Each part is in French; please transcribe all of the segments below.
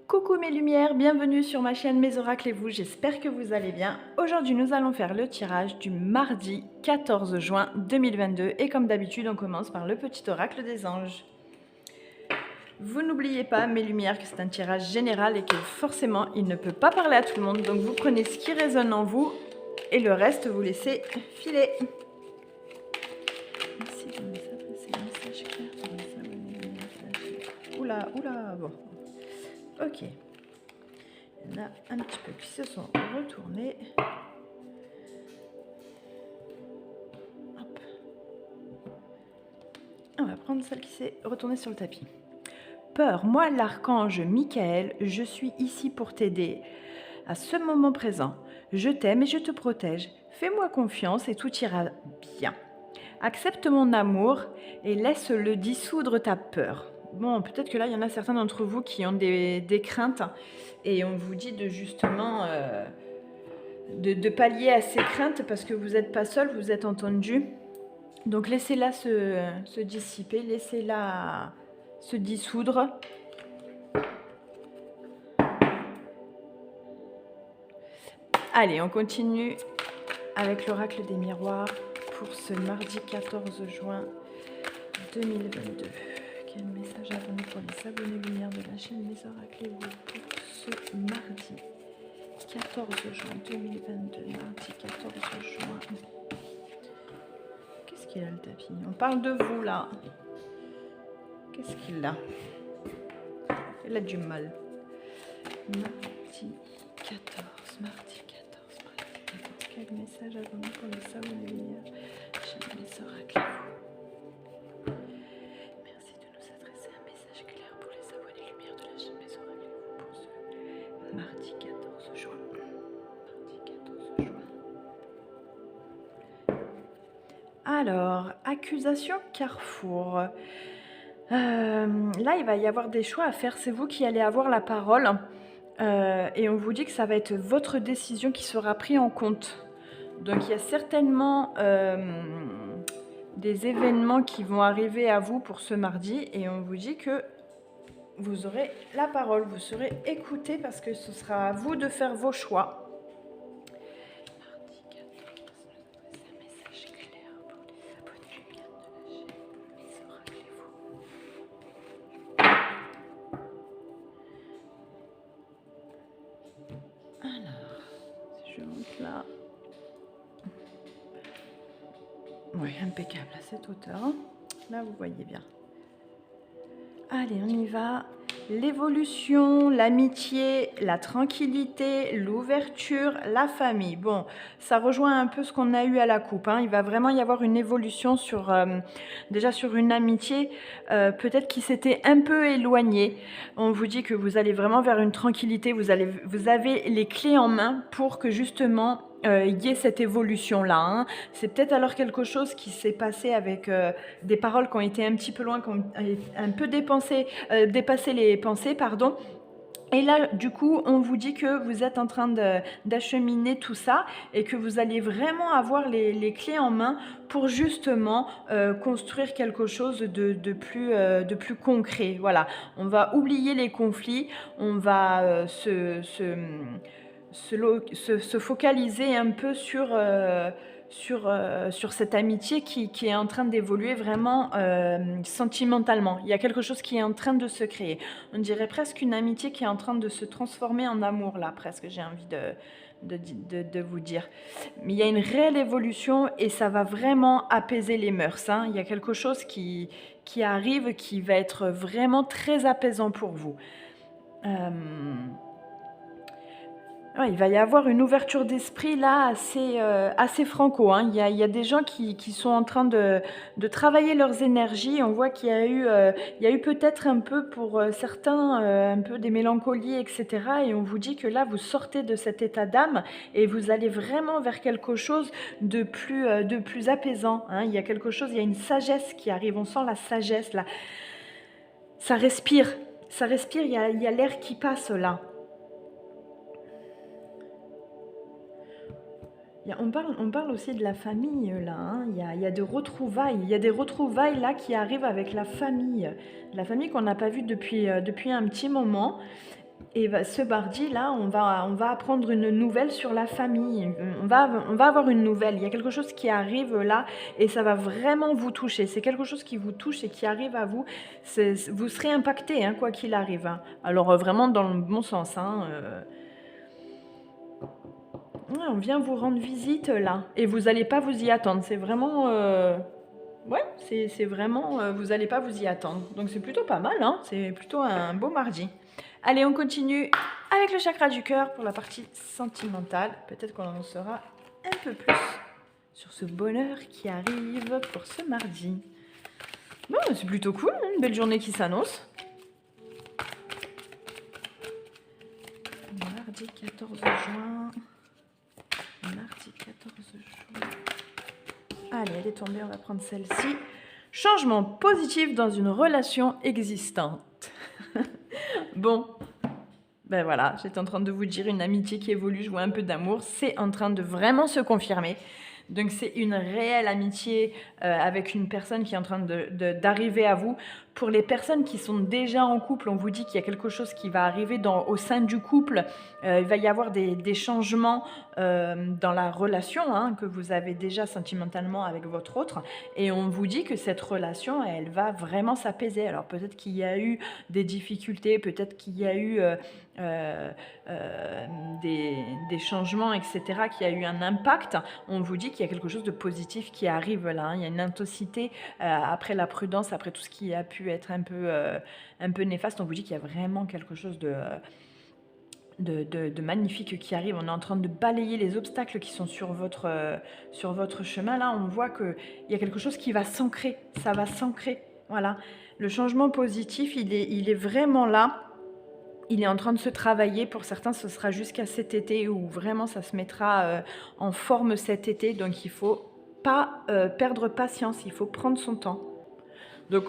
Coucou mes lumières, bienvenue sur ma chaîne Mes Oracles et vous, j'espère que vous allez bien. Aujourd'hui nous allons faire le tirage du mardi 14 juin 2022 et comme d'habitude on commence par le petit oracle des anges. Vous n'oubliez pas mes lumières que c'est un tirage général et que forcément il ne peut pas parler à tout le monde, donc vous prenez ce qui résonne en vous et le reste vous laissez filer. Merci de nous adresser un message clair pour les abonnés lumières. Oula, bon. Ok. Il y en a un petit peu qui se sont retournés. Hop. On va prendre celle qui s'est retournée sur le tapis. Peur, moi l'archange Michael, je suis ici pour t'aider. À ce moment présent, je t'aime et je te protège. Fais-moi confiance et tout ira bien. Accepte mon amour et laisse-le dissoudre ta peur. Bon, peut-être que là, il y en a certains d'entre vous qui ont des craintes et on vous dit de justement de pallier à ces craintes parce que vous n'êtes pas seul, vous êtes entendu. Donc laissez-la se dissiper, laissez-la se dissoudre. Allez, on continue avec l'oracle des miroirs pour ce mardi 14 juin 2022. Quel message avons-nous pour les abonnés lumière de la chaîne Mes Oracles et vous pour ce mardi 14 juin 2022, mardi 14 juin. Qu'est-ce qu'il a le tapis? On parle de vous là. Qu'est-ce qu'il a? Il a du mal. Mardi 14, mardi 14, mardi 14. Quel message avons-nous pour les abonnés lumière de la chaîne Mes Oracles et vous? Merci de nous adresser un message clair pour les abonnés lumière de la chaîne Mes Oracles et vous pour ce mardi 14 juin. Alors, accusation Carrefour. Là, il va y avoir des choix à faire. C'est vous qui allez avoir la parole. Et on vous dit que ça va être votre décision qui sera prise en compte. Donc, il y a certainement des événements qui vont arriver à vous pour ce mardi. Et on vous dit que vous aurez la parole. Vous serez écouté parce que ce sera à vous de faire vos choix. Là. Oui, impeccable à cette hauteur. Là, vous voyez bien. Allez, on y va. L'évolution, l'amitié, la tranquillité, l'ouverture, la famille. Bon, ça rejoint un peu ce qu'on a eu à la coupe. Hein. Il va vraiment y avoir une évolution sur, déjà sur une amitié, peut-être qui s'était un peu éloignée. On vous dit que vous allez vraiment vers une tranquillité. Vous avez les clés en main pour que justement il y ait cette évolution-là. Hein. C'est peut-être alors quelque chose qui s'est passé avec des paroles qui ont été un petit peu loin, qui ont un peu dépassé les pensées, pardon. Et là, du coup, on vous dit que vous êtes en train d'acheminer tout ça et que vous allez vraiment avoir les clés en main pour justement construire quelque chose de plus concret. Voilà, on va oublier les conflits, on va se focaliser un peu sur cette amitié qui est en train d'évoluer vraiment sentimentalement. Il y a quelque chose qui est en train de se créer. On dirait presque une amitié qui est en train de se transformer en amour, là, presque, j'ai envie de vous dire. Mais il y a une réelle évolution et ça va vraiment apaiser les mœurs. Hein. Il y a quelque chose qui arrive qui va être vraiment très apaisant pour vous. Ouais, il va y avoir une ouverture d'esprit là assez franco. Hein. Il y a des gens qui sont en train de travailler leurs énergies. On voit qu'il y a eu peut-être un peu pour certains un peu des mélancolies, etc. Et on vous dit que là, vous sortez de cet état d'âme et vous allez vraiment vers quelque chose de plus apaisant. Hein. Il y a quelque chose, il y a une sagesse qui arrive. On sent la sagesse là. Ça respire, il y a l'air qui passe là. On parle aussi de la famille là, hein. Il y a des retrouvailles là qui arrivent avec la famille qu'on n'a pas vue depuis un petit moment. Et ce mardi-là, on va apprendre une nouvelle sur la famille. On va avoir une nouvelle. Il y a quelque chose qui arrive là et ça va vraiment vous toucher. C'est quelque chose qui vous touche et qui arrive à vous. Vous serez impacté, hein, quoi qu'il arrive. Hein. Alors vraiment dans le bon sens. Hein, ouais, on vient vous rendre visite là. Et vous n'allez pas vous y attendre. C'est vraiment... Ouais, c'est vraiment... vous n'allez pas vous y attendre. Donc c'est plutôt pas mal. Hein. C'est plutôt un beau mardi. Allez, on continue avec le chakra du cœur pour la partie sentimentale. Peut-être qu'on en saura un peu plus sur ce bonheur qui arrive pour ce mardi. Bon, c'est plutôt cool, hein, une belle journée qui s'annonce. Mardi 14 juin. Mardi 14 juin. Allez, elle est tombée, on va prendre celle-ci. Changement positif dans une relation existante. Bon, ben voilà, j'étais en train de vous dire une amitié qui évolue, je vois un peu d'amour, c'est en train de vraiment se confirmer. Donc c'est une réelle amitié avec une personne qui est en train d'arriver à vous. Pour les personnes qui sont déjà en couple, on vous dit qu'il y a quelque chose qui va arriver au sein du couple. Il va y avoir des changements dans la relation hein, que vous avez déjà sentimentalement avec votre autre. Et on vous dit que cette relation, elle va vraiment s'apaiser. Alors peut-être qu'il y a eu des difficultés, peut-être qu'il y a eu des changements, etc., qui a eu un impact. On vous dit qu'il y a quelque chose de positif qui arrive là. Hein. Il y a une intensité après la prudence, après tout ce qui a pu être un peu néfaste. On vous dit qu'il y a vraiment quelque chose de magnifique qui arrive. On est en train de balayer les obstacles qui sont sur votre chemin. Là, on voit qu'il y a quelque chose qui va s'ancrer. Ça va s'ancrer. Voilà. Le changement positif, il est vraiment là. Il est en train de se travailler. Pour certains, ce sera jusqu'à cet été où vraiment ça se mettra en forme cet été. Donc, il ne faut pas perdre patience. Il faut prendre son temps. Donc,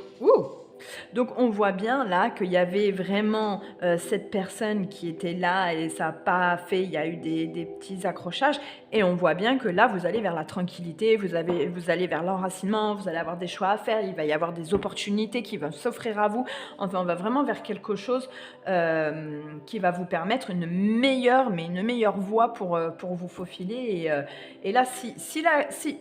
on voit bien là qu'il y avait vraiment cette personne qui était là et ça n'a pas fait, il y a eu des petits accrochages. Et on voit bien que là, vous allez vers la tranquillité, vous allez vers l'enracinement, vous allez avoir des choix à faire, il va y avoir des opportunités qui vont s'offrir à vous. Enfin, on va vraiment vers quelque chose qui va vous permettre une meilleure voie pour vous faufiler. Et là, si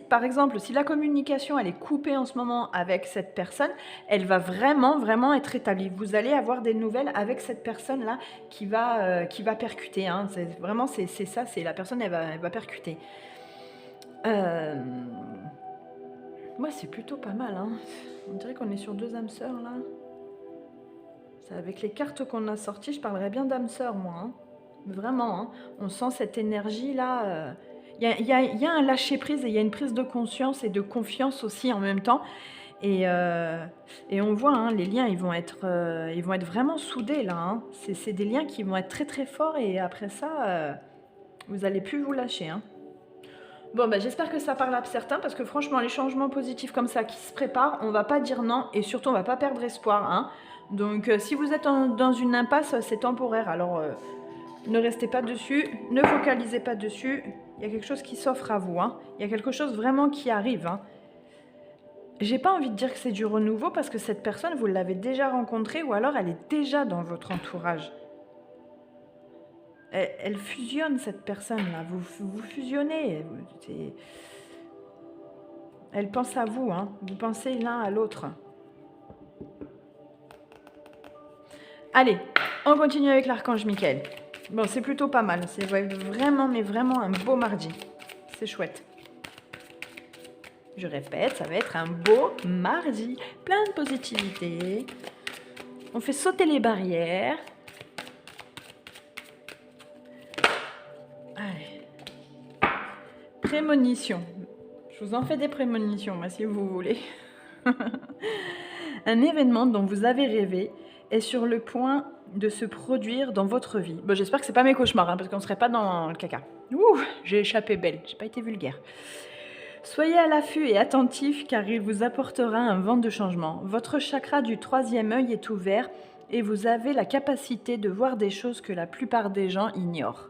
par exemple, si la communication elle est coupée en ce moment avec cette personne, elle va vraiment être établie. Vous allez avoir des nouvelles avec cette personne-là qui va percuter. Hein. C'est ça, c'est la personne, elle va percuter. Ouais, c'est plutôt pas mal. Hein. On dirait qu'on est sur 2 âmes sœurs, là. C'est avec les cartes qu'on a sorties, je parlerais bien d'âmes sœurs, moi. Hein. Vraiment, hein. On sent cette énergie-là. Il y a un lâcher-prise et il y a une prise de conscience et de confiance aussi en même temps. Et on voit, hein, les liens, ils vont être vraiment soudés, là. Hein. C'est des liens qui vont être très, très forts et après ça... vous n'allez plus vous lâcher. Hein. Bon, ben, j'espère que ça parle à certains parce que franchement, les changements positifs comme ça qui se préparent, on ne va pas dire non et surtout, on ne va pas perdre espoir. Hein. Donc, si vous êtes dans une impasse, c'est temporaire. Alors, ne restez pas dessus, ne focalisez pas dessus. Il y a quelque chose qui s'offre à vous. Hein. Il y a quelque chose vraiment qui arrive. Hein. J'ai pas envie de dire que c'est du renouveau parce que cette personne, vous l'avez déjà rencontrée ou alors elle est déjà dans votre entourage. Elle fusionne, cette personne-là. Vous fusionnez. Elle pense à vous. Hein. Vous pensez l'un à l'autre. Allez, on continue avec l'archange Michael. Bon, c'est plutôt pas mal. C'est vraiment, mais vraiment un beau mardi. C'est chouette. Je répète, ça va être un beau mardi. Plein de positivité. On fait sauter les barrières. Allez. Prémonition. Je vous en fais des prémonitions, moi, si vous voulez. Un événement dont vous avez rêvé est sur le point de se produire dans votre vie. Bon, j'espère que c'est pas mes cauchemars, hein, parce qu'on ne serait pas dans le caca. Ouh, j'ai échappé belle, j'ai pas été vulgaire. Soyez à l'affût et attentif car il vous apportera un vent de changement. Votre chakra du 3e œil est ouvert et vous avez la capacité de voir des choses que la plupart des gens ignorent.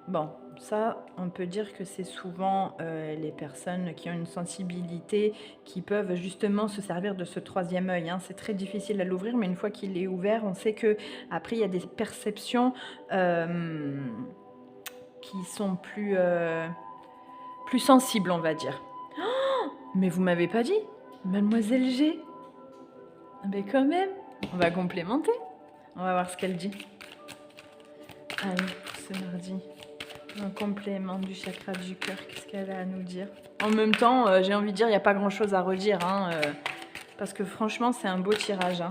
Bon, Ça, on peut dire que c'est souvent les personnes qui ont une sensibilité qui peuvent justement se servir de ce troisième œil, hein. C'est très difficile à l'ouvrir, mais une fois qu'il est ouvert, on sait que après il y a des perceptions qui sont plus sensibles, on va dire. Oh, mais vous m'avez pas dit, Mademoiselle G. Mais quand même, on va complémenter. On va voir ce qu'elle dit. Allez, pour ce mardi. Un complément du chakra du cœur, qu'est-ce qu'elle a à nous dire? En même temps, j'ai envie de dire, il n'y a pas grand-chose à redire, hein, parce que franchement, c'est un beau tirage. Hein.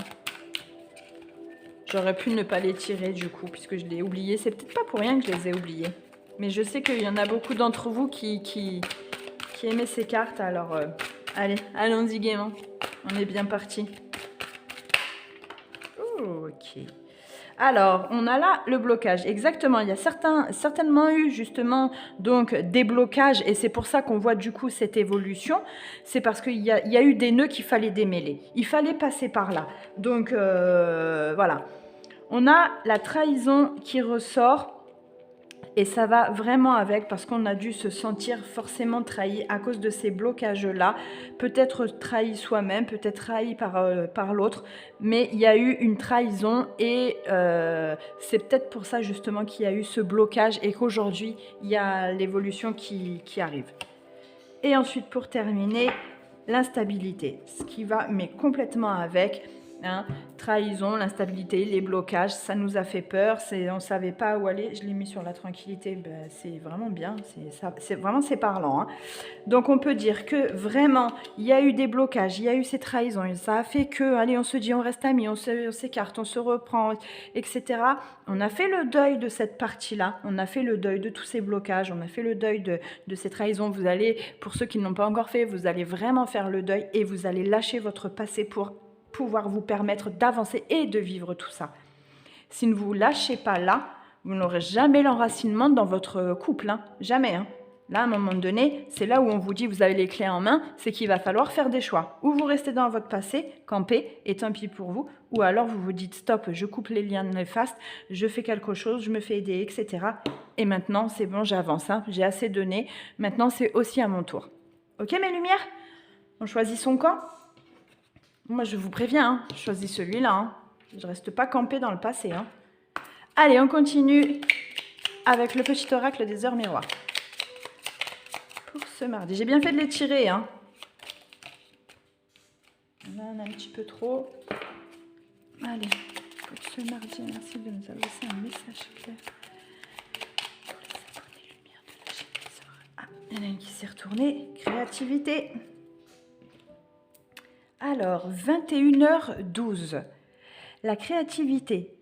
J'aurais pu ne pas les tirer du coup, puisque je l'ai oublié. C'est peut-être pas pour rien que je les ai oubliés. Mais je sais qu'il y en a beaucoup d'entre vous qui aimaient ces cartes, alors allez, allons-y gaiement. On est bien parti. Ok. Alors, on a là le blocage. Exactement, il y a certainement eu justement donc des blocages et c'est pour ça qu'on voit du coup cette évolution. C'est parce qu'il y a eu des nœuds qu'il fallait démêler. Il fallait passer par là. Donc, voilà. On a la trahison qui ressort. Et ça va vraiment avec parce qu'on a dû se sentir forcément trahi à cause de ces blocages-là. Peut-être trahi soi-même, peut-être trahi par l'autre. Mais il y a eu une trahison et c'est peut-être pour ça justement qu'il y a eu ce blocage et qu'aujourd'hui, il y a l'évolution qui arrive. Et ensuite, pour terminer, l'instabilité. Ce qui va mais complètement avec... Hein, trahison, l'instabilité, les blocages, ça nous a fait peur, on ne savait pas où aller, je l'ai mis sur la tranquillité, ben, c'est vraiment bien, c'est parlant. Hein. Donc on peut dire que vraiment, il y a eu des blocages, il y a eu ces trahisons, et ça a fait que, allez, on se dit, on reste amis, on s'écarte, on se reprend, etc. On a fait le deuil de cette partie-là, on a fait le deuil de tous ces blocages, on a fait le deuil de ces trahisons. Vous allez, pour ceux qui ne l'ont pas encore fait, vous allez vraiment faire le deuil et vous allez lâcher votre passé pour pouvoir vous permettre d'avancer et de vivre tout ça. Si ne vous lâchez pas là, vous n'aurez jamais l'enracinement dans votre couple, hein. Jamais. Hein. Là, à un moment donné, c'est là où on vous dit, vous avez les clés en main, c'est qu'il va falloir faire des choix. Ou vous restez dans votre passé, camper, et tant pis pour vous, ou alors vous vous dites, stop, je coupe les liens néfastes, je fais quelque chose, je me fais aider, etc. Et maintenant, c'est bon, j'avance, hein. J'ai assez donné, maintenant c'est aussi à mon tour. Ok mes lumières? On choisit son camp? Moi, je vous préviens, hein, je choisis celui-là. Hein. Je ne reste pas campée dans le passé. Hein. Allez, on continue avec le petit oracle des heures miroirs. Pour ce mardi. J'ai bien fait de les tirer. Hein. Là, on a un petit peu trop. Allez, pour ce mardi, merci de nous avoir laissé un message clair. Pour les lumières de la chaîne des heures. Ah, il y en a une qui s'est retournée. Créativité. Alors, 21h12. La créativité.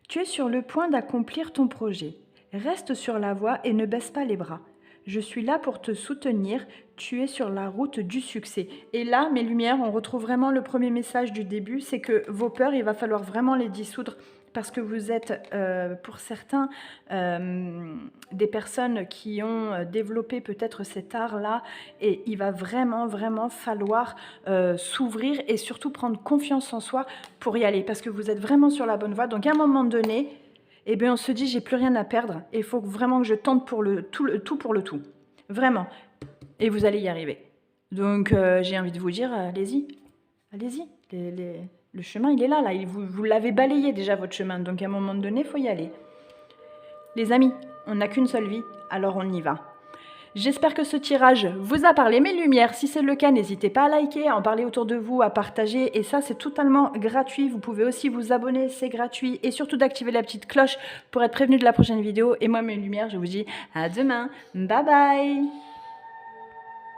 Tu es sur le point d'accomplir ton projet. Reste sur la voie et ne baisse pas les bras. Je suis là pour te soutenir. Tu es sur la route du succès. Et là, mes lumières, on retrouve vraiment le premier message du début. C'est que vos peurs, il va falloir vraiment les dissoudre. Parce que vous êtes, pour certains, des personnes qui ont développé peut-être cet art-là. Et il va vraiment, vraiment falloir s'ouvrir et surtout prendre confiance en soi pour y aller. Parce que vous êtes vraiment sur la bonne voie. Donc, à un moment donné, eh bien, on se dit, j'ai plus rien à perdre. Et il faut vraiment que je tente pour le tout pour le tout. Vraiment. Et vous allez y arriver. Donc, j'ai envie de vous dire, allez-y. Allez-y. Le chemin, il est là. Vous l'avez balayé déjà, votre chemin. Donc, à un moment donné, il faut y aller. Les amis, on n'a qu'une seule vie, alors on y va. J'espère que ce tirage vous a parlé, mes lumières. Si c'est le cas, n'hésitez pas à liker, à en parler autour de vous, à partager. Et ça, c'est totalement gratuit. Vous pouvez aussi vous abonner, c'est gratuit. Et surtout d'activer la petite cloche pour être prévenu de la prochaine vidéo. Et moi, mes lumières, je vous dis à demain. Bye bye!